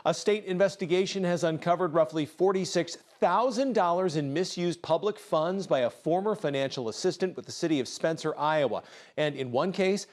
A state investigation has uncovered roughly $46,000 in misused public funds by a former financial assistant with the city of Spencer, Iowa. And in one case,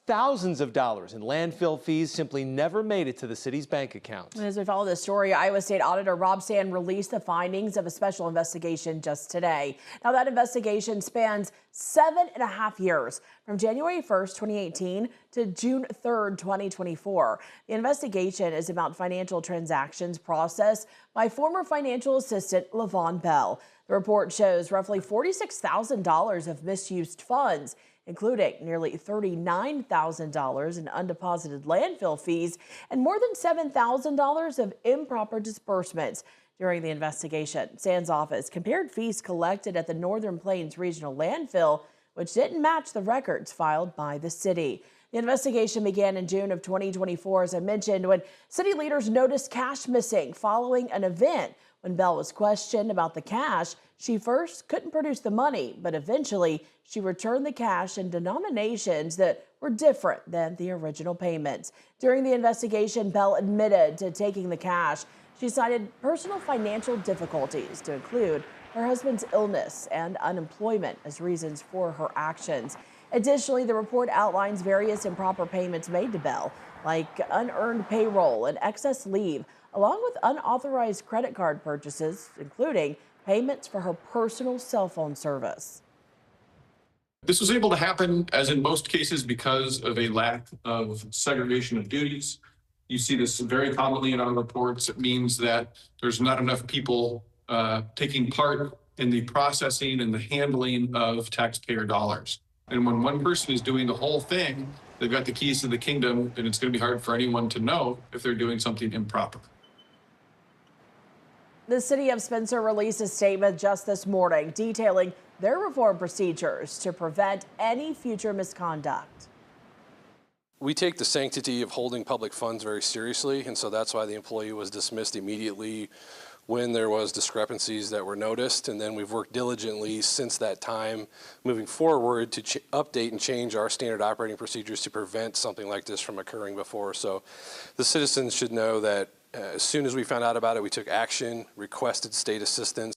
thousands of dollars in landfill fees simply never made it to the city's bank account. As we follow this story, Iowa State Auditor Rob Sand released the findings of a special investigation just today. Now, that investigation spans 7.5 years, from January 1st, 2018 to June 3rd, 2024. The investigation is about financial transactions processed by former financial assistant LaVon Bell. The report shows roughly $46,000 of misused funds, including nearly $39,000 in undeposited landfill fees and more than $7,000 of improper disbursements. During the investigation, Sand's office compared fees collected at the Northern Plains Regional Landfill, which didn't match the records filed by the city. The investigation began in June of 2024, as I mentioned, when city leaders noticed cash missing following an event. When Bell was questioned about the cash, she first couldn't produce the money, but eventually she returned the cash in denominations that were different than the original payments. During the investigation, Bell admitted to taking the cash. She cited personal financial difficulties, to include her husband's illness and unemployment, as reasons for her actions. Additionally, the report outlines various improper payments made to Bell, like unearned payroll and excess leave, along with unauthorized credit card purchases, including payments for her personal cell phone service. This was able to happen, as in most cases, because of a lack of segregation of duties. You see this very commonly in our reports. It means that there's not enough people taking part in the processing and the handling of taxpayer dollars. And when one person is doing the whole thing, they've got the keys to the kingdom, and it's going to be hard for anyone to know if they're doing something improper. The city of Spencer released a statement just this morning detailing their reform procedures to prevent any future misconduct. We take the sanctity of holding public funds very seriously, and so that's why the employee was dismissed immediately when there was discrepancies that were noticed. And then we've worked diligently since that time moving forward to update and change our standard operating procedures to prevent something like this from occurring before. So the citizens should know that as soon as we found out about it, we took action, requested state assistance.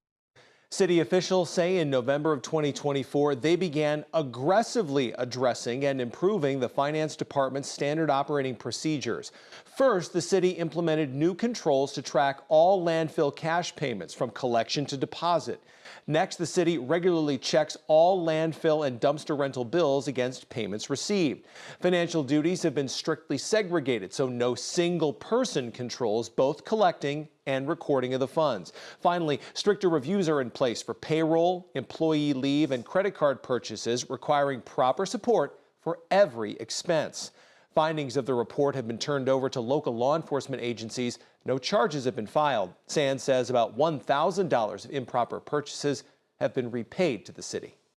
City officials say in November of 2024, they began aggressively addressing and improving the finance department's standard operating procedures. First, the city implemented new controls to track all landfill cash payments from collection to deposit. Next, the city regularly checks all landfill and dumpster rental bills against payments received. Financial duties have been strictly segregated, so no single person controls both collecting and recording of the funds. Finally, stricter reviews are in place for payroll, employee leave, and credit card purchases, requiring proper support for every expense. Findings of the report have been turned over to local law enforcement agencies. No charges have been filed. Sand says about $1,000 of improper purchases have been repaid to the city.